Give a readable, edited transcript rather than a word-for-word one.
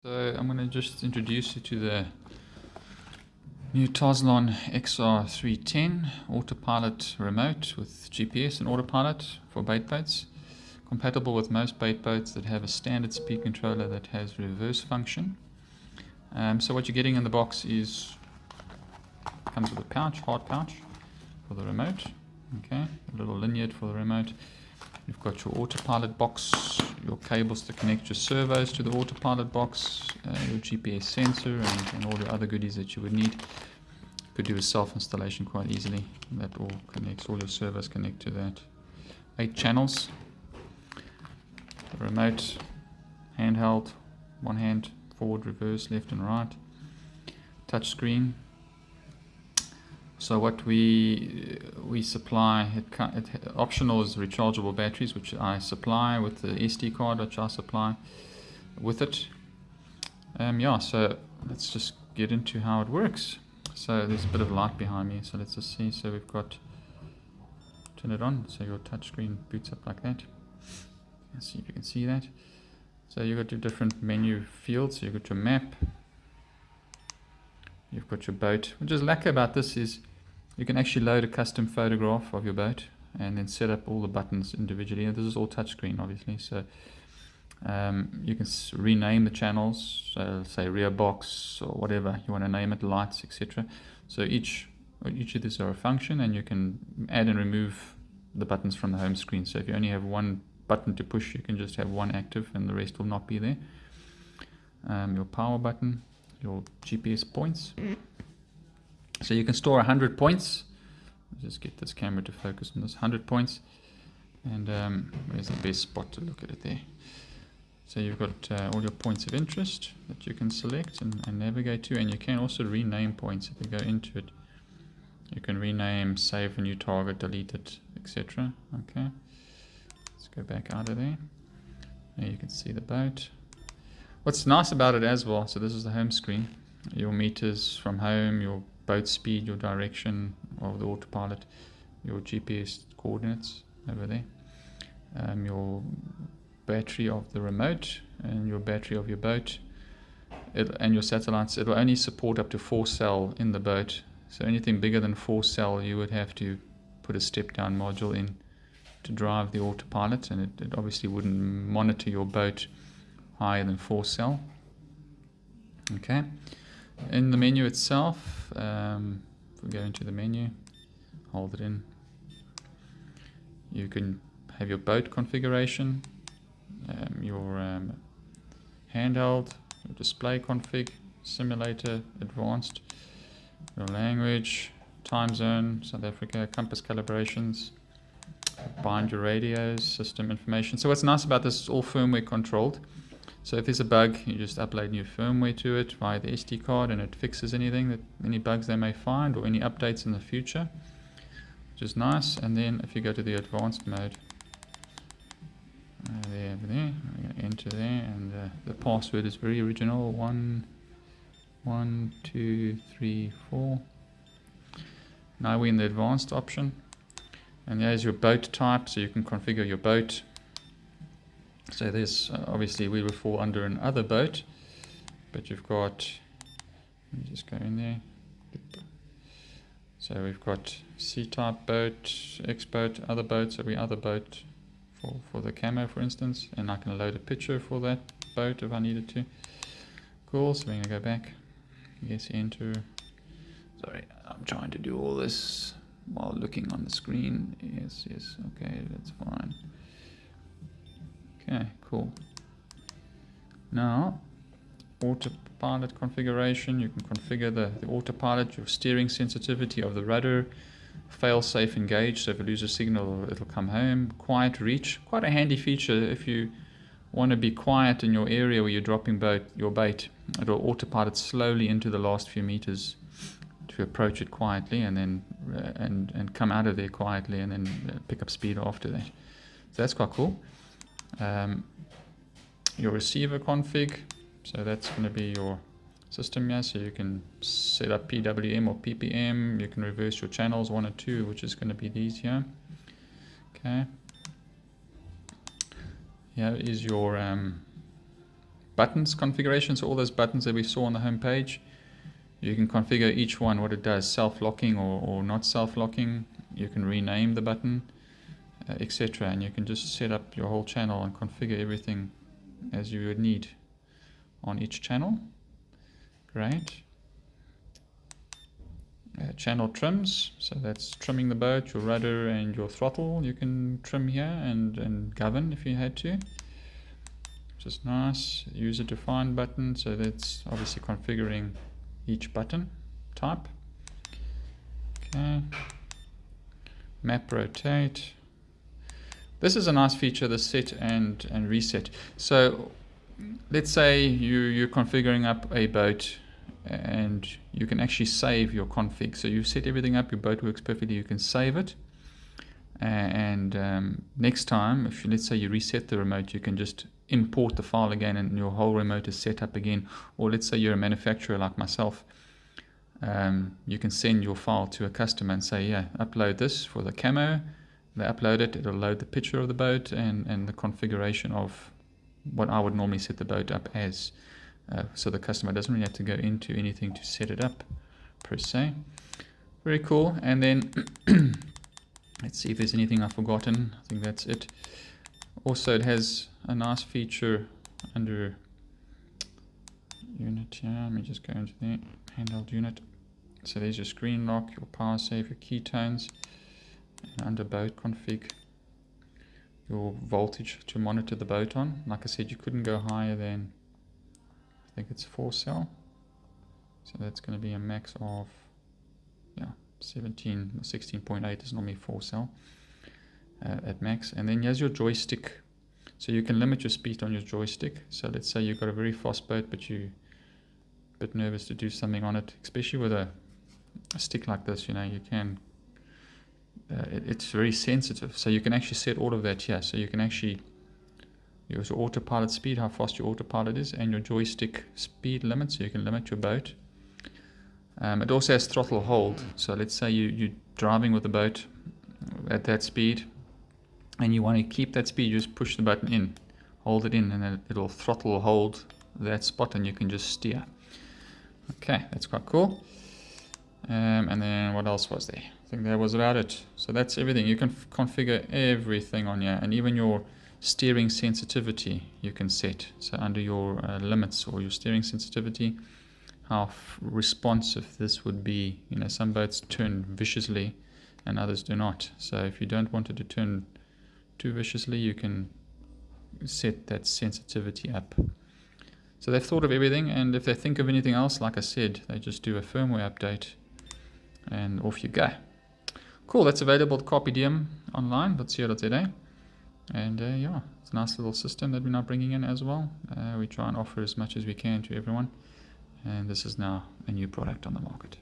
So I'm going to just introduce you to the new Toslon XR310 autopilot remote with GPS and autopilot for bait boats. Compatible with most bait boats that have a standard speed controller that has reverse function. So what you're getting in the box comes with a pouch, hard pouch for the remote. Okay, a little lanyard for the remote. You've got your autopilot box, your cables to connect your servos to the autopilot box, your GPS sensor, and all the other goodies that you would need. You could do a self-installation quite easily. That all connects, all your servos connect to that. 8 channels. The remote, handheld, one hand, forward, reverse, left and right. Touch screen. So what we supply, optional is rechargeable batteries, which I supply with the SD card, which I supply with it. So let's just get into how it works. So there's a bit of light behind me, so let's just see. So we've got, turn it on, so your touch screen boots up like that. Let's see if you can see that. So you've got your different menu fields. So you've got your map, you've got your boat. What is lacquer about this is you can actually load a custom photograph of your boat and then set up all the buttons individually. And this is all touchscreen, obviously. So you can rename the channels, so say rear box or whatever you want to name it, lights, etc. So each of these are a function, and you can add and remove the buttons from the home screen. So if you only have one button to push, you can just have one active and the rest will not be there. Your power button, your GPS points. So you can store 100 points. I'll just get this camera to focus on this 100 points. And where's the best spot to look at it there? So you've got all your points of interest that you can select and navigate to, and you can also rename points if you go into it. You can rename, save a new target, delete it, etc. Okay. Let's go back out of there. There you can see the boat. What's nice about it as well, so this is the home screen. Your meters from home, your boat speed, your direction of the autopilot, your GPS coordinates over there, your battery of the remote and your battery of your boat, and your satellites. It will only support up to 4 cell in the boat. So anything bigger than 4 cell, you would have to put a step down module in to drive the autopilot, and it obviously wouldn't monitor your boat higher than 4 cell. Okay. In the menu itself, if we go into the menu, hold it in, you can have your boat configuration, your handheld, your display config, simulator, advanced, your language, time zone, South Africa, compass calibrations, bind your radios, system information. So what's nice about this is all firmware controlled. So if there's a bug, you just upload new firmware to it via the SD card, and it fixes any bugs they may find or any updates in the future, which is nice. And then if you go to the advanced mode, over there, I'm going to enter there, and the password is very original, 1 2 3 4. Now we're in the advanced option, and there's your boat type, so you can configure your boat. So there's obviously we would fall under an other boat, but you've got, let me just go in there. So we've got C-type boat, X boat, other boats, every other boat for the camo, for instance, and I can load a picture for that boat if I needed to. Cool. So we're going to go back. Yes, enter. Sorry, I'm trying to do all this while looking on the screen. Yes, okay, that's fine. Okay, cool. Now, autopilot configuration. You can configure the autopilot, your steering sensitivity of the rudder, fail-safe engage, so if you lose a signal, it'll come home. Quiet reach, quite a handy feature if you want to be quiet in your area where you're dropping your bait. It'll autopilot slowly into the last few meters to approach it quietly, and then and come out of there quietly, and then pick up speed after that. So that's quite cool. Your receiver config, so that's going to be your system here, so you can set up PWM or PPM. You can reverse your channels 1 and 2, which is going to be these here. Okay, here is your buttons configuration. So all those buttons that we saw on the home page, you can configure each one what it does, self-locking or not self-locking. You can rename the button, etc. And you can just set up your whole channel and configure everything as you would need on each channel. Great. Channel trims, so that's trimming the boat, your rudder and your throttle. You can trim here and govern if you had to. Just nice. User defined button, so that's obviously configuring each button type. Okay. Map rotate. This is a nice feature, the set and reset. So let's say you're configuring up a boat and you can actually save your config. So you set everything up, your boat works perfectly, you can save it. And next time, if let's say you reset the remote, you can just import the file again and your whole remote is set up again. Or let's say you're a manufacturer like myself, you can send your file to a customer and say, yeah, upload this for the camo. They upload it, it'll load the picture of the boat and the configuration of what I would normally set the boat up as. So the customer doesn't really have to go into anything to set it up per se. Very cool. And then let's see if there's anything I've forgotten. I think that's it. Also, it has a nice feature under unit here. Let me just go into the handheld unit. So there's your screen lock, your power save, your keytones, and under boat config, your voltage to monitor the boat on. Like I said, you couldn't go higher than, I think it's 4 cell. So that's going to be a max of 17 or 16.8 is normally 4 cell at max. And then here's your joystick. So you can limit your speed on your joystick. So let's say you've got a very fast boat, but you're a bit nervous to do something on it, especially with a stick like this, you can, it's very sensitive. So you can actually set all of that here. So you can actually use your autopilot speed, how fast your autopilot is, and your joystick speed limit, so you can limit your boat. It also has throttle hold. So let's say you're driving with the boat at that speed and you want to keep that speed, you just push the button in, hold it in, and then it'll throttle hold that spot and you can just steer. Okay, that's quite cool. And then what else was there? I think that was about it. So that's everything. You can configure everything on here, and even your steering sensitivity you can set. So under your limits or your steering sensitivity, how responsive this would be. Some boats turn viciously and others do not. So if you don't want it to turn too viciously, you can set that sensitivity up. So they've thought of everything, and if they think of anything else, like I said, they just do a firmware update and off you go. Cool, that's available at Carpe Diem online, .co.za. And it's a nice little system that we're now bringing in as well. We try and offer as much as we can to everyone. And this is now a new product on the market.